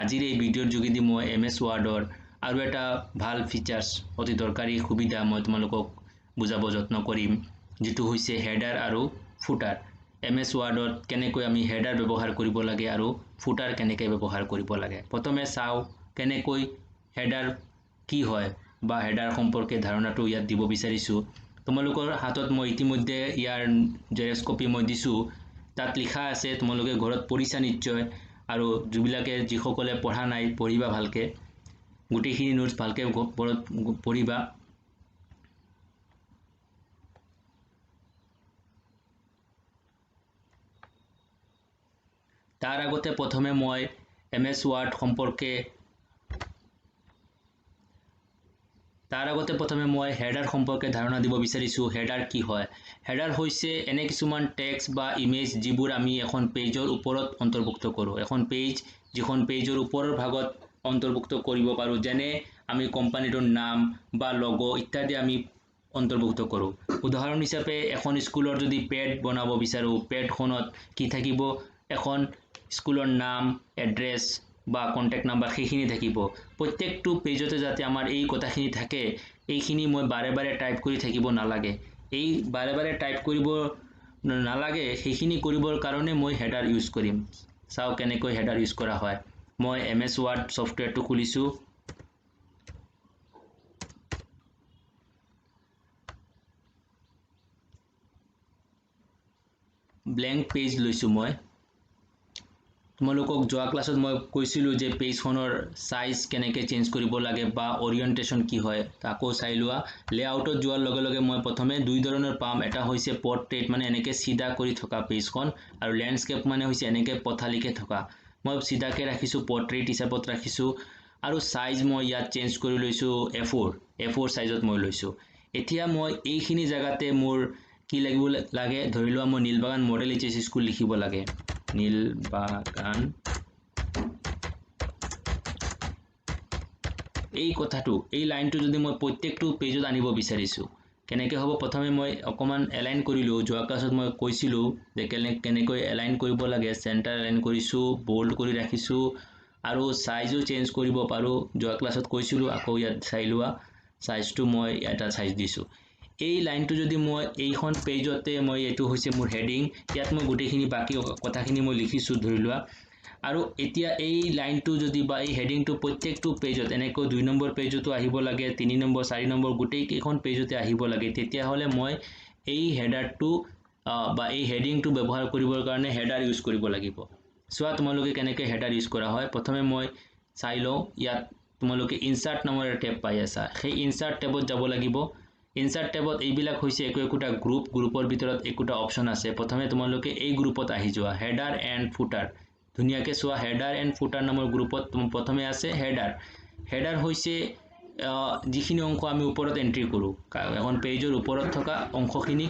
আজিৰ এই ভিডিঅ'ৰ যোগেদি মই MS Wordৰ আৰু এটা ভাল ফিচাৰ্ছ অতি দৰকাৰী সুবিধা মই তোমালোকক বুজাব যত্ন কৰিম যেটো হৈছে হেডাৰ আৰু ফুটাৰ MS Wordত কেনেকৈ আমি হেডাৰ ব্যৱহাৰ কৰিব লাগে আৰু ফুটাৰ কেনেকৈ ব্যৱহাৰ কৰিব লাগে প্ৰথমে চাও কেনেকৈ হেডাৰ কি হয় বা হেডাৰ সম্পৰ্কে ধাৰণাটো ইয়াত দিব বিচাৰিছো তোমালোকৰ হাতত মই ইতিমধ্যে ইয়াৰ জেৰক্স কপি মই দিছো তাত লিখা আছে তোমালোকে ঘৰত পঢ়িছা নিশ্চয় আৰু যিবিলাকে যিসকলে পঢ়া নাই পঢ়িবা ভালকে গুটেখিনি নোটস ভালকে পঢ়িবা তাৰ আগতে প্ৰথমে মই MS Word সম্পৰ্কে হেডাৰ সম্পৰ্কে ধাৰণা দিব বিচাৰিছো হেডাৰ কি হয় হেডাৰ হৈছে এনে কিছুমান টেক্সট বা ইমেজ যিবোৰ আমি এখন পেজৰ ওপৰত অন্তৰ্ভুক্ত কৰো এখন পেজ যিখন পেজৰ ওপৰৰ ভাগত অন্তৰ্ভুক্ত কৰিব পাৰো যেনে আমি কোম্পানীৰ নাম বা লোগো ইত্যাদি আমি অন্তৰ্ভুক্ত কৰো উদাহৰণ হিচাপে এখন স্কুলৰ যদি পেড বনাব বিচাৰো পেডখনত কি থাকিব এখন স্কুলৰ নাম এড্ৰেছ বা কন্টাক্ট নাম্বাৰ সেইখিনি থাকিব প্ৰত্যেকটো পেজতে যাতে আমাৰ এই কথাখিনি থাকে এইখিনি মই বাৰে বাৰে টাইপ কৰি থাকিব নালাগে এই বাৰে বাৰে টাইপ কৰিব নালাগে সেইখিনি কৰিবৰ কাৰণে মই হেডাৰ ইউজ কৰিম চাও কেনেকৈ হেডাৰ ইউজ কৰা হয় মই MS Word সফটওয়্যাৰটো খুলিছো ব্ল্যাঙ্ক পেজ লৈছো মই তোমালোকক যোৱা ক্লাছত মই কৈছিলো যে পেজখনৰ সাইজ কেনেকৈ চেঞ্জ কৰিব লাগে বা ওৰিয়েন্টেশন কি হয় তাকো চাই লোৱা লেআউটত যোৱাৰ লগে লগে মই প্ৰথমে দুই ধৰণৰ পাম এটা হৈছে পোৰ্ট্ৰেইট মানে এনেকৈ সিধা কৰি থকা পেজখন আৰু ল্যান্ডস্কেপ মানে হৈছে এনেকৈ পথালিকে থকা মই সিধাকে ৰাখিছো পোৰ্ট্ৰেইট হিচাপত ৰাখিছো আৰু সাইজ মই ইয়াত চেঞ্জ কৰি লৈছো A4 সাইজত মই লৈছো এতিয়া মই এইখিনি জায়গাতে মোৰ কি লাগিব লাগে ধৰি লোৱা মই নীলবাগান মডেল ITeS স্কুল লিখিব লাগে নীলবাগান এই কথাটো এই লাইনটো যদি মই প্ৰত্যেকটো পেজত আনিব বিচাৰিছো কেনেকৈ হ'ব প্ৰথমে মই অকমান এলাইন কৰিলো যোৱা ক্লাছত মই কৈছিলো যে কেনেকৈ এলাইন কৰিব লাগে সেন্টাৰ এলাইন কৰিছো বোল্ড কৰি ৰাখিছো আৰু সাইজও চেঞ্জ কৰিব পাৰো যোৱা ক্লাছত কৈছিলো আকৌ ইয়াত চাই লোৱা সাইজটো মই এটা সাইজ দিছো এই লাইনটো যদি মই এইখন পেজতে মই এটো হৈছে মোৰ হেডিং ইয়াত মই গুটেখিনি বাকি কথাখিনি মই লিখিছো ধৰি লোৱা আৰু এতিয়া এই লাইনটো যদি বা এই হেডিংটো প্ৰত্যেকটো পেজত এনেকৈ 2 নম্বৰ পেজতো আহিব লাগে 3 নম্বৰ 4 নম্বৰ গুটেই কেইখন পেজতে আহিব লাগে তেতিয়া হলে মই এই হেডাৰটো বা এই হেডিংটো ব্যৱহাৰ কৰিবৰ কাৰণে হেডাৰ ইউজ কৰিব লাগিব সোৱা তোমালোকে কেনেকৈ হেডাৰ ইউজ কৰা হয় প্ৰথমে মই চাই লও ইয়াত তোমালোকে ইনসাৰ্ট নামৰ এটা টেব পাই আছা সেই ইনসাৰ্ট টেবত যাব লাগিব ইনসাৰ্ট টেবত এইবিলাক হৈছে একোটা গ্ৰুপৰ ভিতৰত একোটা অপচন আছে প্ৰথমে তোমালোকে এই গ্ৰুপত আহি যোৱা হেডাৰ এণ্ড ফুটাৰ ধুনিয়াকে সোৱা হেডাৰ এণ্ড ফুটাৰ নামৰ গ্ৰুপত প্ৰথমে আছে হেডাৰ হৈছে যিখিনি অংশ আমি ওপৰত এন্ট্ৰি কৰো এখন পেজৰ ওপৰত থকা অংশখিনি